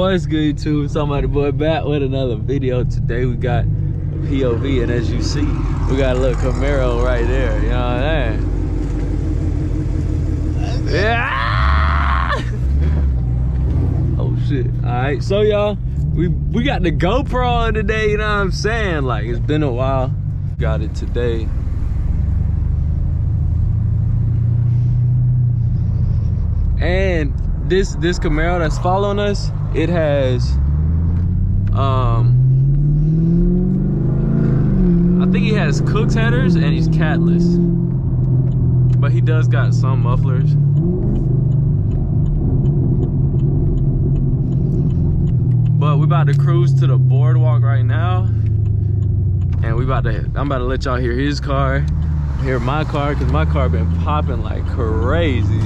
What's good, YouTube? Somebody boy back with another video. Today we got a POV, and as you see, we got a little Camaro right there. You know what I'm saying? Yeah! Oh shit! All right, so y'all, we got the GoPro on today. You know what I'm saying? Like, it's been a while. Got it today. And this Camaro that's following us, it has I think he has Kooks headers and he's catless, but he does got some mufflers. But we about to cruise to the boardwalk right now, and I'm about to let y'all hear his car, hear my car, because my car been popping like crazy.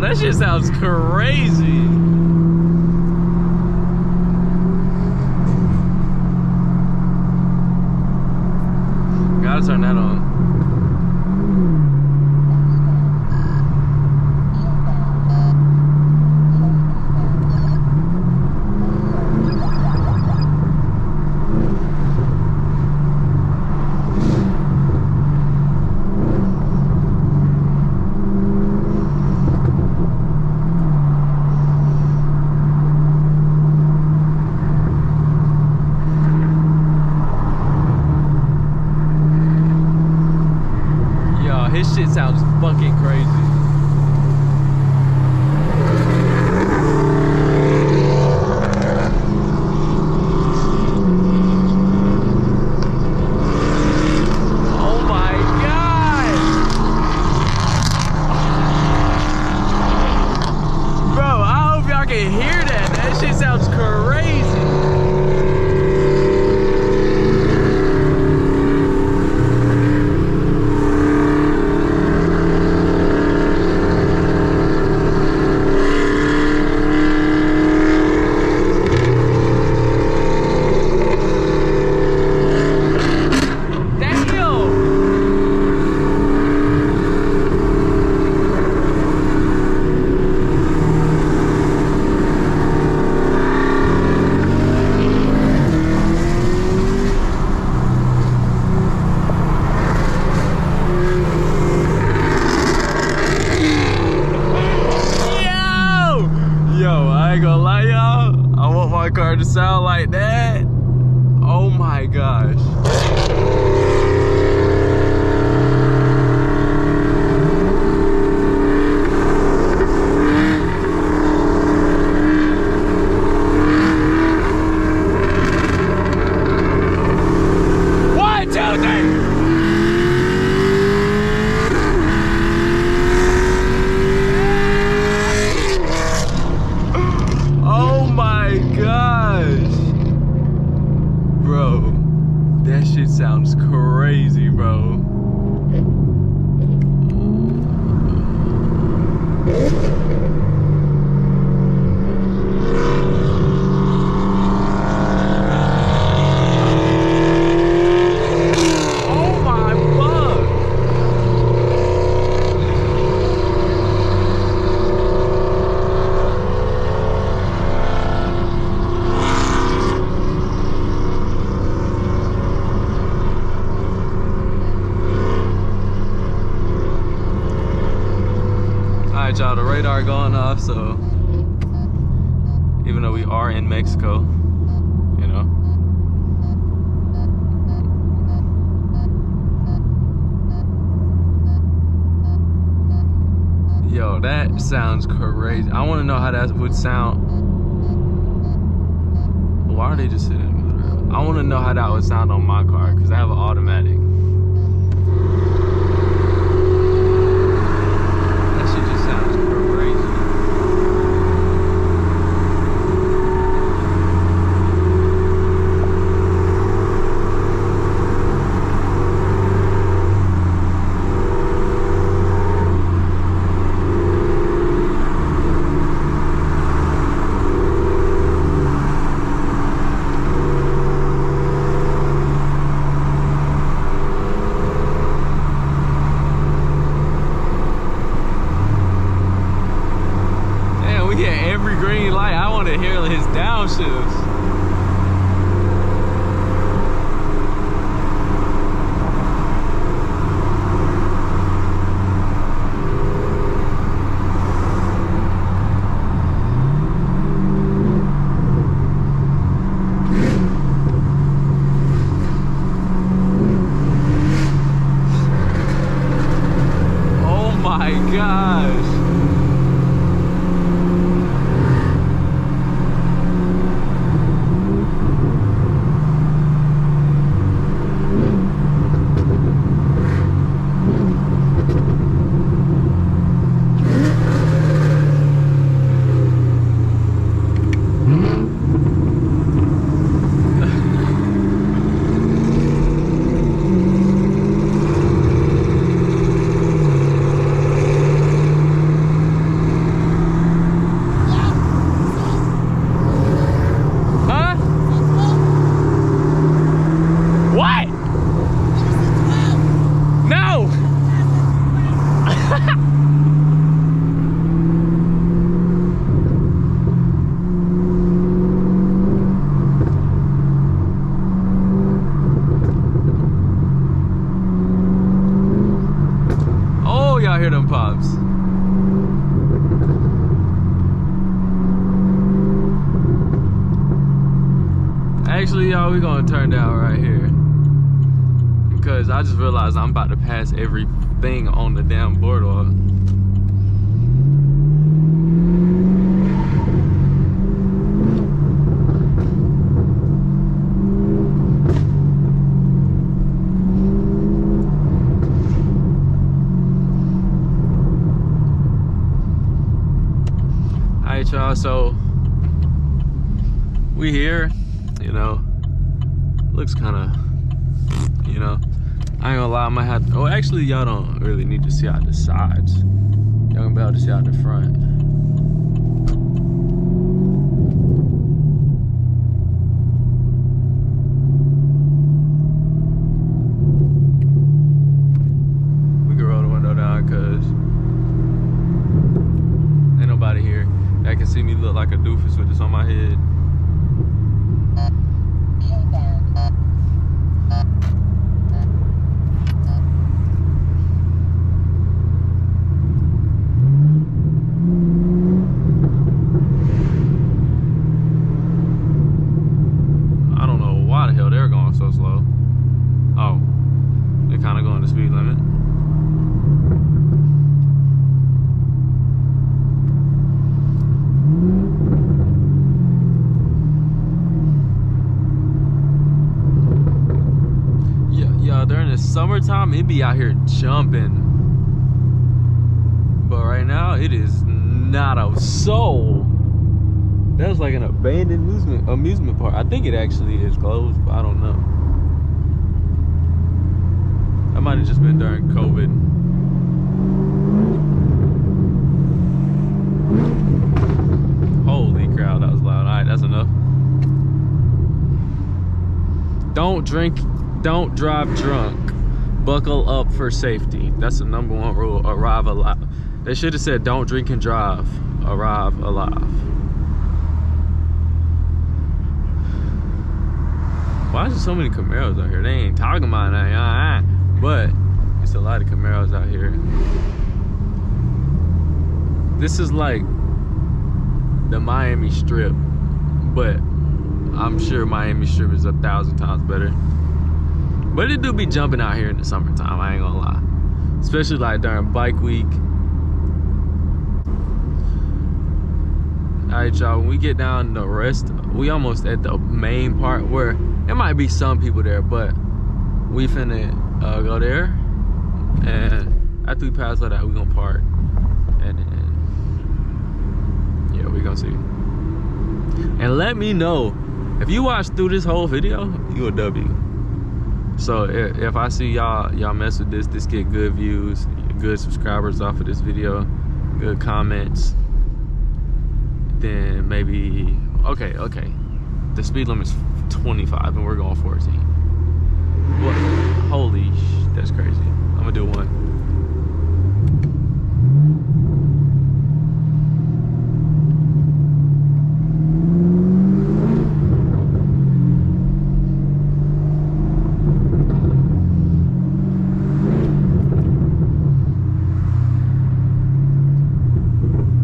That shit sounds crazy. Gotta turn that on. This shit sounds fucking crazy. Oh my God! Bro, I hope y'all can hear that. That shit sounds crazy. I ain't gonna lie, y'all. I want my car to sound like that. Oh my gosh. One, two, three. Bro, that shit sounds crazy, bro. Oh my fuck. Alright, y'all, the radar going off, so even though we are in Mexico, you know, Yo, that sounds crazy. I want to know how that would sound. Why are they just sitting in the middle of the road? I want to know how that would sound on my car because I have an automatic. That shit just sounds crazy. Green light. I want to hear his downshifts. Oh my gosh. Y'all hear them pops. Actually, y'all, we gonna turn down right here because I just realized I'm about to pass everything on the damn boardwalk. Y'all, so we here, you know, looks kind of, you know, I ain't gonna lie, I might have to, oh, actually, y'all don't really need to see out the sides. Y'all gonna be able to see out the front. We can roll the window down because ain't nobody here. Y'all can see me look like a doofus with this on my head. I don't know why the hell they're going so slow. Oh, they're kind of going the speed limit. During the summertime, it be out here jumping, but right now it is not a soul. That's like an abandoned amusement park. I think it actually is closed, but I don't know. That might have just been during COVID. Holy crap, that was loud. All right, that's enough. Don't drink. Don't drive drunk. Buckle up for safety. That's the #1 rule. Arrive alive. They should have said don't drink and drive. Arrive alive. Why is there so many Camaros out here? They ain't talking about that, but it's a lot of Camaros out here. This is like the Miami Strip, but I'm sure Miami Strip is 1,000 times better. But it do be jumping out here in the summertime, I ain't gonna lie. Especially like during bike week. Alright, y'all, when we get down the rest, we almost at the main part where there might be some people there, but we finna go there, and after we pass all that, we gonna park, and then yeah, we gonna see. And let me know if you watch through this whole video, you a W. So if I see y'all mess with this get good views, good subscribers off of this video, good comments, then maybe okay. The speed limit's 25 and we're going 14. What? Holy that's crazy. I'm gonna do one.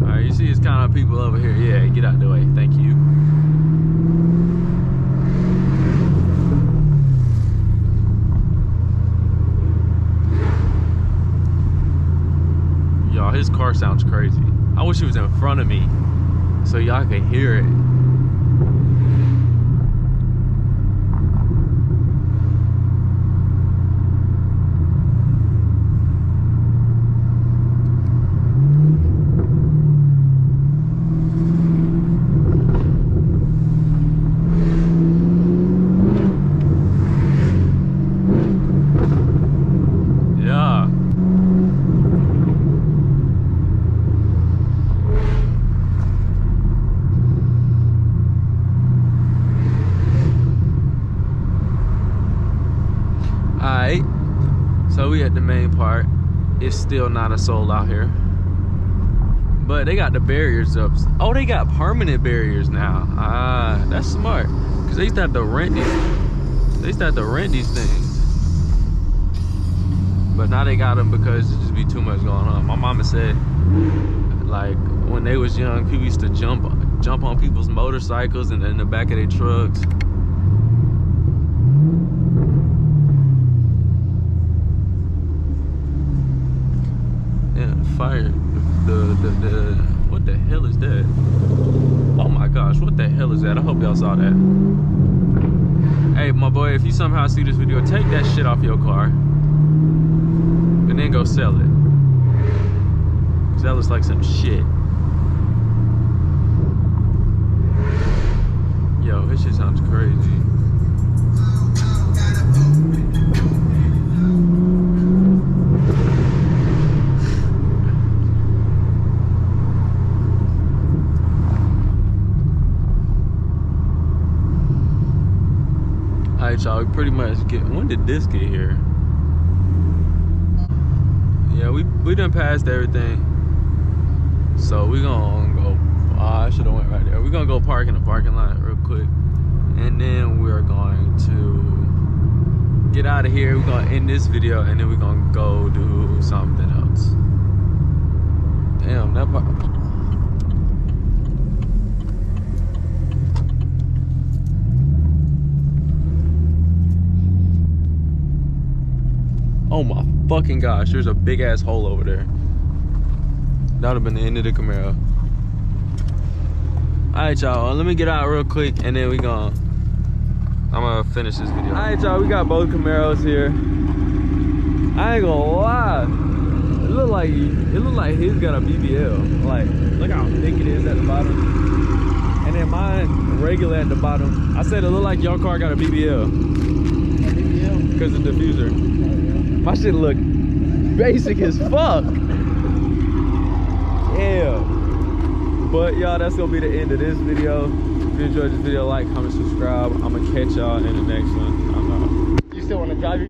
Alright, you see it's kind of people over here. Yeah, get out the way. Thank you. His car sounds crazy. I wish he was in front of me so y'all could hear it. Alright, so we at the main part. It's still not a soul out here, but they got the barriers up. Oh, they got permanent barriers now. Ah, that's smart, because they used to have to rent these things, but now they got them because it just be too much going on. My mama said, like, when they was young, people used to jump on people's motorcycles and in the back of their trucks. Fire, what the hell is that? Oh my gosh, what the hell is that? I hope y'all saw that. Hey, my boy, if you somehow see this video, take that shit off your car and then go sell it, because that looks like some shit. Yo, this shit sounds crazy. Alright, y'all, we pretty much when did this get here? Yeah, we done passed everything. So we gonna go, I should've went right there. We're gonna go park in the parking lot real quick. And then we're going to get out of here. We're gonna end this video and then we're gonna go do something else. Damn, that part. Oh my fucking gosh, there's a big ass hole over there. That would have been the end of the Camaro. Alright, y'all, let me get out real quick and then I'm gonna finish this video. Alright, y'all, we got both Camaros here. I ain't gonna lie. It look like his got a BBL. Like, look how thick it is at the bottom. And then mine regular at the bottom. I said it looked like your car got a BBL. A BBL? Because of the diffuser. My shit look basic as fuck. Yeah. But y'all, that's gonna be the end of this video. If you enjoyed this video, like, comment, subscribe. I'm gonna catch y'all in the next one. I'm out. You still wanna drive your